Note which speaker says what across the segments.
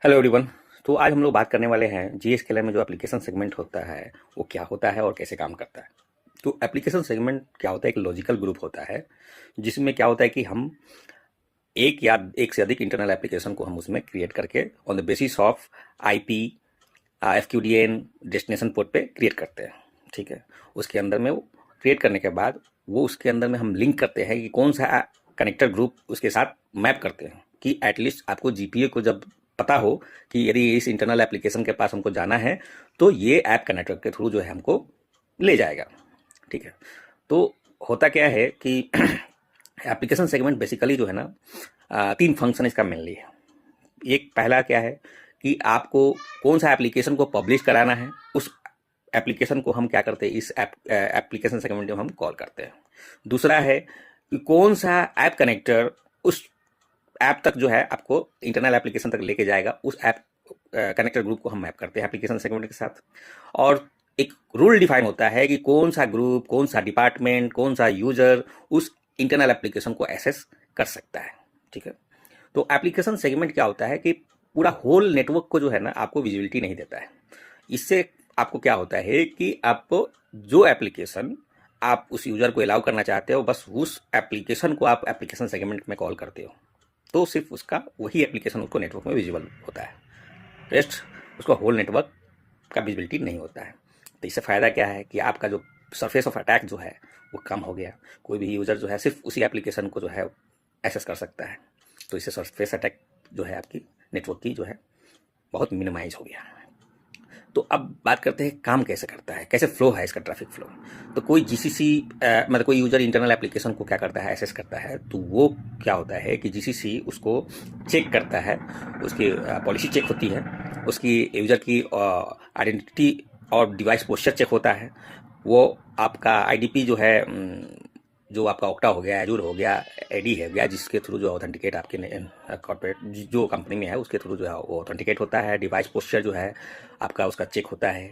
Speaker 1: Hello everyone. तो आज हम लोग बात करने वाले हैं जीएसकेएलएम में जो एप्लीकेशन सेगमेंट होता है वो क्या होता है और कैसे काम करता है। तो एप्लीकेशन सेगमेंट क्या होता है, एक लॉजिकल ग्रुप होता है जिसमें क्या होता है कि हम एक या एक से अधिक इंटरनल एप्लीकेशन को हम उसमें क्रिएट करके on the basis of IP, FQDN, destination port पे क्रिएट करते हैं। ठीक है, उसके अंदर में वो क्रिएट करने के बाद वो उसके अंदर में हम लिंक करते हैं कि कौन सा कनेक्टर ग्रुप उसके साथ मैप करते हैं कि एटलीस्ट आपको जीपीए को जब पता हो कि यदि इस इंटरनल एप्लीकेशन के पास हमको जाना है तो ये ऐप कनेक्टर के थ्रू जो है हमको ले जाएगा। ठीक है, तो होता क्या है कि एप्लीकेशन सेगमेंट बेसिकली जो है ना, तीन फंक्शन इसका मेनली है। एक पहला क्या है कि आपको कौन सा एप्लीकेशन को पब्लिश कराना है, उस एप्लीकेशन को हम क्या करते हैं, इस एप्लीकेशन सेगमेंट में हम कॉल करते हैं। दूसरा है कि कौन सा ऐप कनेक्टर उस ऐप तक जो है आपको इंटरनल एप्लीकेशन तक लेके जाएगा, उस ऐप कनेक्टर ग्रुप को हम मैप करते हैं एप्लीकेशन सेगमेंट के साथ। और एक रूल डिफाइन होता है कि कौन सा ग्रुप, कौन सा डिपार्टमेंट, कौन सा यूजर उस इंटरनल एप्लीकेशन को एक्सेस कर सकता है। ठीक है, तो एप्लीकेशन सेगमेंट क्या होता है कि पूरा होल नेटवर्क को जो है ना आपको विजिबिलिटी नहीं देता है। इससे आपको क्या होता है कि आपको जो एप्लीकेशन आप उस यूजर को अलाउ करना चाहते हो, बस उस एप्लीकेशन को आप एप्लीकेशन सेगमेंट में कॉल करते हो, तो सिर्फ उसका वही एप्लीकेशन उसको नेटवर्क में विजिबल होता है। रेस्ट उसका होल नेटवर्क का विजिबिलिटी नहीं होता है। तो इससे फ़ायदा क्या है कि आपका जो सरफेस ऑफ अटैक जो है वो कम हो गया। कोई भी यूज़र जो है सिर्फ उसी एप्लीकेशन को जो है एक्सेस कर सकता है। तो इससे सरफेस अटैक जो है आपकी नेटवर्क की जो है बहुत मिनिमाइज हो गया। तो अब बात करते हैं काम कैसे करता है, कैसे फ्लो है इसका ट्रैफिक फ्लो। तो कोई जीसीसी मतलब कोई यूजर इंटरनल एप्लीकेशन को क्या करता है, एक्सेस करता है, तो वो क्या होता है कि जीसीसी उसको चेक करता है, उसकी पॉलिसी चेक होती है, उसकी यूजर की आइडेंटिटी और डिवाइस पोस्चर चेक होता है। वो आपका आईडीपी जो है, जो आपका ओक्टा हो गया, एजूर हो गया, एडी हो गया, जिसके थ्रू जो ऑथेंटिकेट आपके कॉर्पोरेट जो कंपनी में है उसके थ्रू जो है वो ऑथेंटिकेट होता है। डिवाइस पोस्चर जो है आपका उसका चेक होता है।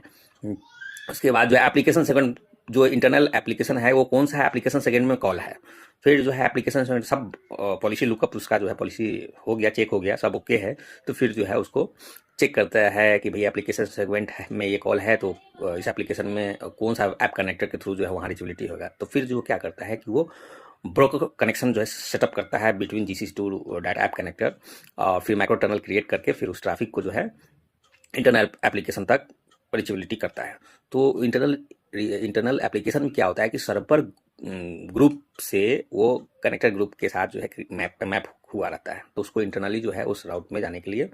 Speaker 1: उसके बाद जो है एप्लीकेशन सेगमेंट, जो इंटरनल एप्लीकेशन है वो कौन सा एप्लीकेशन सेगमेंट में कॉल है। फिर जो है एप्लीकेशन सेगमेंट सब पॉलिसी लुकअप उसका जो है पॉलिसी हो गया, चेक हो गया, सब ओके है, तो फिर जो है उसको चेक करता है कि भाई एप्लीकेशन सेगमेंट में ये कॉल है, तो इस एप्लीकेशन में कौन सा ऐप कनेक्टर के थ्रू जो है वहाँ रीचेबिलिटी होगा। तो फिर जो क्या करता है कि वो ब्रोकर कनेक्शन जो है सेटअप करता है between GCC to data app connector, और फिर माइक्रो टनल क्रिएट करके फिर उस ट्रैफिक को जो है इंटरनल एप्लीकेशन तक रीचेबिलिटी करता है। तो इंटरनल एप्लीकेशन में क्या होता है कि सर्वर ग्रुप से वो कनेक्टर ग्रुप के साथ जो है मैप हुआ रहता है, तो उसको इंटरनली जो है उस राउट में जाने के लिए